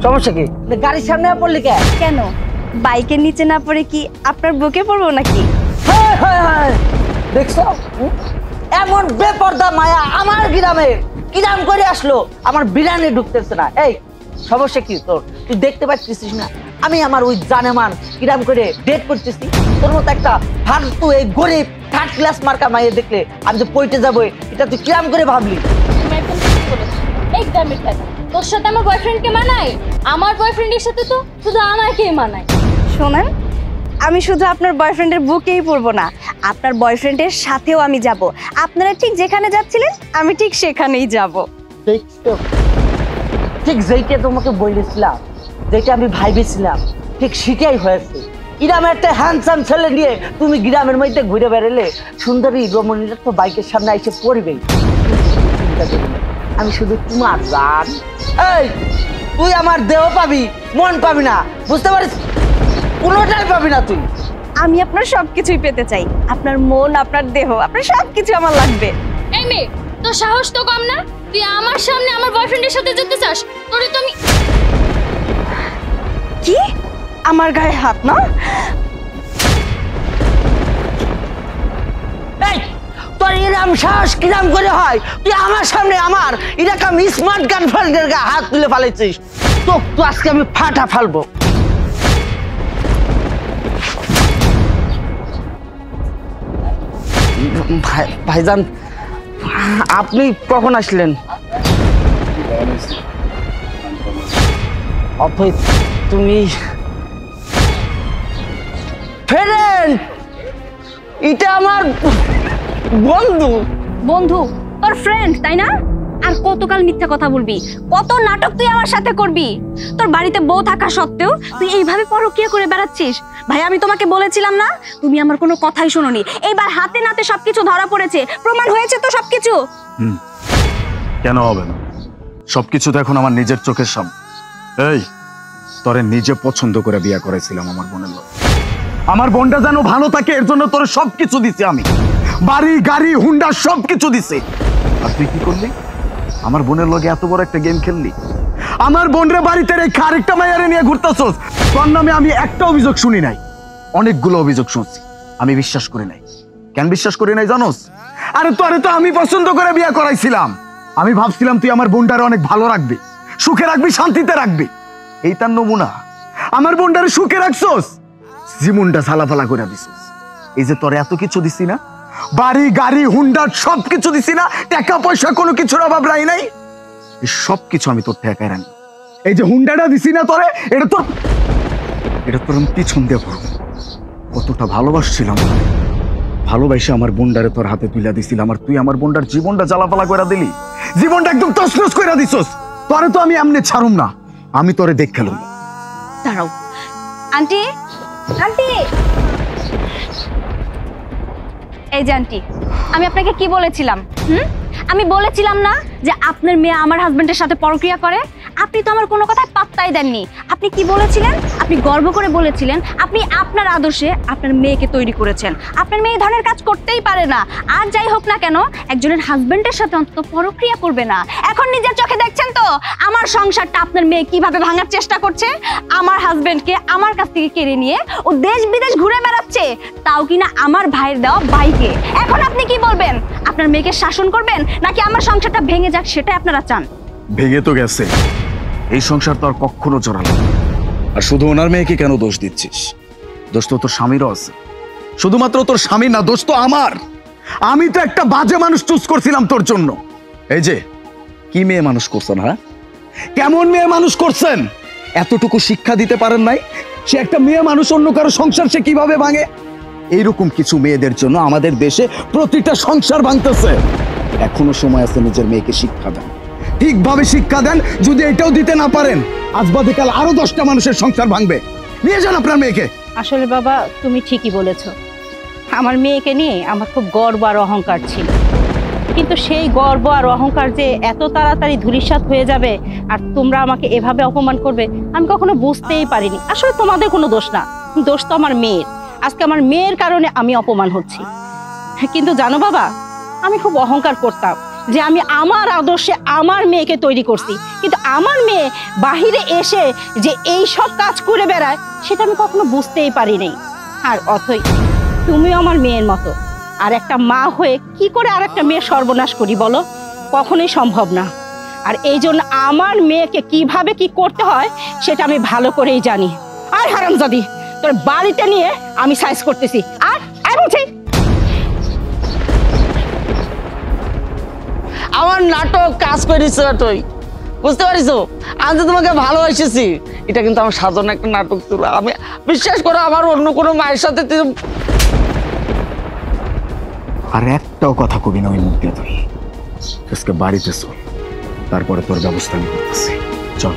সমস্যা কি? গাড়ির সামনে পড়লি কেন? বাইকের নিচে না পড়ে কি আপনার বুকে পড়বো নাকি? দেখছো এমন বেপরদা মায়া আমার গ্রামে কিরাম করে আসলো, আমার বিরানে ঢুকতেছে না। এই সমস্যা কি তোর? তুই দেখতে পাচ্ছিস না আমি আমার ওই জানেমান কিরাম করে ডেট করতেছি? তোর মতো একটা ফালতু এই গরিব থার্ড ক্লাস মার্কা মাইয়া দেখলে আমি যে পইতে যাবো, এটা তুই কিরাম করে ভাবলি? একদমই ঠিক। তোর সাথে আমার বয়ফ্রেন্ডকে মানায়, আমার বয়ফ্রেন্ডের সাথে তো শুধু আমাকেই মানায়। শোনেন, আমি শুধু আপনার বয়ফ্রেন্ডের বুকেই পড়বো না, আপনার বয়ফ্রেন্ডের সাথেও আমি যাব। আপনারা ঠিক যেখানে যাচ্ছিলেন আমি ঠিক সেখানেই যাব। ঠিক যেইটা তোমাকে বলেছিলাম, যেটা আমি ভাইবেছিলাম, ঠিক সেটাই হয়েছে। গ্রামের একটা হ্যান্ডসাম ছেলে নিয়ে তুমি গ্রামের মধ্যে ঘুরে বেড়ালে সুন্দরী রমণীরা তো বাইকের সামনে এসে পড়বেই। আমি শুধু তোমার জান। এই তুই আমার দেহ পাবি, মন পাবি না, বুঝতে পারিস? কোনোটাই পাবি না তুই। আমি আপনার সবকিছুই পেতে চাই, আপনার মন, আপনার দেহ, আপনার সবকিছু আমার লাগবে। এই মেয়ে, তোর সাহস তো কম না? তুই আমার সামনে আমার বয়ফ্রেন্ডের সাথে যেতে চাস? তোরে তুমি কি আমার গায়ে হাত না? এই তোর এরকম সাহস কিরাম করে হয়? তুই আমার সামনে আমার এরকম স্মার্ট গার্লফ্রেন্ডের গায়ে হাত তুলে ফেলেছিস, তো আজকে আমি ফাটা ফেলবো। ভাইজান আপনি কখন আসলেন? অথই তুমি ফ্রেন্ড, এটা আমার বন্ধু। বন্ধু? তোর ফ্রেন্ড তাই না? আর কতকাল মিথ্যা কথা বলবি, কত নাটক তুই আমার সাথে করবি? তোর বাড়িতে বউ থাকা সত্ত্বেও তুই এইভাবে পরকীয়া করে বেড়াচ্ছিস। ভাই আমি তোমাকে বলেছিলাম না, তুমি আমার কোনো কথাই শোনোনি। এইবার হাতে নাতে সবকিছু ধরা পড়েছে, প্রমাণ হয়েছে তো সবকিছু। কেন হবে না? সবকিছু তো এখন আমার নিজের চোখের সামনে। এই তোরে নিজে পছন্দ করে বিয়ে করেছিলাম আমার বোনের লোক। আমার বোনটা যেন ভালো থাকে এর জন্য তোরে সবকিছু দিছি আমি, বাড়ি গাড়ি হুন্ডা সবকিছু দিছি। আর তুই কি করলি? আমার বোনের লগে এত বড় একটা গেম খেললি। আমার বোনরে বাড়িতে রেখে আরেকটা মাইয়ারে নিয়ে ঘুরতেছস। তোর নামে আমি একটা অভিযোগ শুনি নাই, অনেকগুলো অভিযোগ শুনছি। আমি বিশ্বাস করি নাই। কেন বিশ্বাস করি নাই জানোস? আরে তোরে তো আমি পছন্দ করে বিয়ে করাইছিলাম। আমি ভাবছিলাম তুই আমার বোনটারে অনেক ভালো রাখবি, সুখে রাখবি, শান্তিতে রাখবি। এই তার নমুনা। আমার বোনটারে সুখে রাখছস, জীবনটা ঝালাফালা করে দিছস। এই যে তোরে এত কিছু দিছি না, বাড়ি গাড়ি হুন্ডা সবকিছু দিছি না, টাকা পয়সা কোনো কিছুর অভাব রাই নাই, এই সবকিছু আমি তোর থেকে রানি। এই যে হুন্ডাটা দিছি না তোরে, এটা তোর আমি পিছন দিয়ে করবো। কতটা ভালোবাসছিলাম, ভালোবাসে আমার বোনটারে তোর হাতে তুলে দিছিলাম, আর তুই আমার বোনটার জীবনটা জ্বালাপালা করে দিলি, জীবনটা একদম তছনছ করে দিছস। তোরে তো আমি এমনি ছাড়ুম না, আমি তোরে দেখ খেলুম। দাঁড়াও আন্টি, আন্টি, এই যে আন্টি, আমি আপনাকে কি বলেছিলাম? আমি বলেছিলাম না যে আপনার মেয়ে আমার হাজবেন্ডের সাথে পরক্রিয়া করে? আপনি তো আমার কোনো কথায় পাত্তাই দেননি। আপনি কি বলেছিলেন? আপনি গর্ব করে বলেছিলেন আপনি আপনার আদর্শে আপনার মেয়েকে তৈরি করেছেন। আপনার মেয়ে এই ধরনের কাজ করতেই পারে না। আর যাই হোক না কেন, একজনের হাজবেন্ডের সাথে অন্তত পরক্রিয়া করবে না। এখন নিজের চোখে দেখছেন তো আমার সংসারটা আপনার মেয়ে কিভাবে ভাঙার চেষ্টা করছে। আমার হাজবেন্ডকে আমার কাছ থেকে কেড়ে নিয়ে ও দেশ বিদেশ ঘুরে বেড়াচ্ছে, তাও কিনা আমার ভাইয়ের দেওয়া বাইকে। এখন আপনি কি বলবেন? আপনার মেয়েকে শাসন করবেন নাকি আমার সংসারটা ভেঙে যাক সেটাই আপনারা চান? ভেঙে তো গেছে, এই সংসার তো আর কখনো জড়ালো। আর শুধু ওনার মেয়েকে কেন দোষ দিচ্ছিস? দোষ তো তোর স্বামীরও আছে। শুধুমাত্র তোর স্বামী না, দোষ তো আমার। আমি তো একটা বাজে মানুষ চুজ করছিলাম তোর জন্য। এই যে কি মেয়ে মানুষ করছেন, হ্যাঁ? কেমন মেয়ে মানুষ করছেন? এতটুকু শিক্ষা দিতে পারেন নাই? সে একটা মেয়ে মানুষ অন্য কারো সংসার সে কিভাবে ভাঙে? এইরকম কিছু মেয়েদের জন্য আমাদের দেশে প্রতিটা সংসার ভাঙতেছে। এখনো সময় আছে, নিজের মেয়েকে শিক্ষা দেন, ঠিকভাবে শিক্ষা দেন। যদি এটাও দিতে না পারেন, আজ বাদে কাল আরো 10টা মানুষের সংসার ভাঙবে। নিয়ে যান আপনার মেয়েকে। আসলে বাবা তুমি ঠিকই বলেছো, আমার মেয়েকে নিয়ে আমার খুব গর্ব আর অহংকার ছিল, কিন্তু সেই গর্ব আর অহংকার যে এত তাড়াতাড়ি ধূলিসাৎ হয়ে যাবে আর তোমরা আমাকে এভাবে অপমান করবে আমি কখনো বুঝতেই পারিনি। আসলে তোমাদের কোনো দোষ না, দোষ তো আমার মেয়ের। আজকে আমার মেয়ের কারণে আমি অপমান হচ্ছি। কিন্তু জানো বাবা, আমি খুব অহংকার করতাম, যে আমি আমার আদর্শে আমার মেয়েকে তৈরি করছি, কিন্তু আমার মেয়ে বাহিরে এসে যে এই সব কাজ করে বেড়ায় সেটা আমি কখনো বুঝতেই পারিনি। আর অথই তুমিও আমার মেয়ের মতো, আর একটা মা হয়ে কি করে আর একটা মেয়ের সর্বনাশ করি বলো? কখনোই সম্ভব না। আর এই জন্য আমার মেয়েকে কিভাবে কি করতে হয় সেটা আমি ভালো করেই জানি। আর হারামজাদি, তোর বাড়িতে নিয়ে আমি সাইজ করতেছি। আর বলছি আমার নাটক কাজ করেছে তুই, বুঝতে পারিস? আমি তো তোমাকে ভালোবাসেছি, এটা কিন্তু আমার সাধারণ একটা নাটক ছিল। আমি বিশ্বাস করো, আমার অন্য কোনো মায়ের সাথে আর একটাও কথা কবি না ওই মুখ দিয়ে তুই। আজকে বাড়িতে চল, তারপরে তোর ব্যবস্থা আমি করতেছি। চল।